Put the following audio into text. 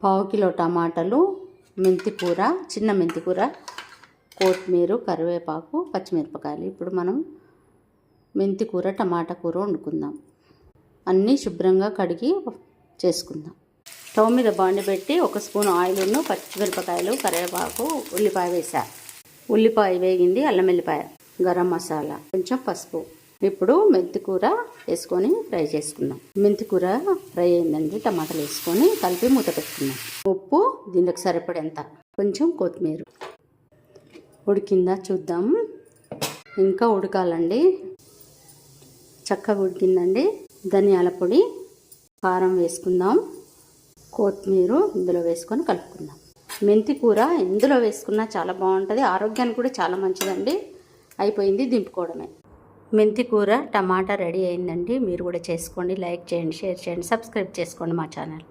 పావు కిలో టమాటాలు, మెంతి కూర, చిన్న మెంతి కూర, కొత్తిమీర, కరివేపాకు, పచ్చిమిరపకాయలు. ఇప్పుడు మనం మెంతి కూర, టమాటా కూర వండుకుందాం. అన్నీ శుభ్రంగా కడిగి చేసుకుందాం. స్టవ్ మీద బాండి పెట్టి 1 స్పూన్ ఆయిల్ను, పచ్చిమిరపకాయలు, కరివేపాకు, ఉల్లిపాయ వేసా. ఉల్లిపాయ వేగింది, అల్లం వెల్లిపాయ, గరం మసాలా, కొంచెం పసుపు. ఇప్పుడు మెంతి కూర వేసుకొని ఫ్రై చేసుకుందాం. మెంతి కూర ఫ్రై అయిందండి. టమాటాలు వేసుకొని కలిపి మూత పెట్టుకుందాం. ఉప్పు దీనికి సరిపడేంత, కొంచెం కొత్తిమీర. ఉడికిందా చూద్దాం. ఇంకా ఉడకాలండి. చక్కగా ఉడికిందండి. ధనియాల పొడి, కారం వేసుకుందాం. కొత్తిమీర ఇందులో వేసుకొని కలుపుకుందాం. మెంతి కూర ఇందులో వేసుకున్నా చాలా బాగుంటుంది. ఆరోగ్యానికి కూడా చాలా మంచిదండి. అయిపోయింది, దింపుకోవడమే. మెంతి కూర టమాటా రెడీ అయిందండి. మీరు కూడా చేసుకోండి. లైక్ చేయండి, షేర్ చేయండి, సబ్స్క్రైబ్ చేసుకోండి మా ఛానల్.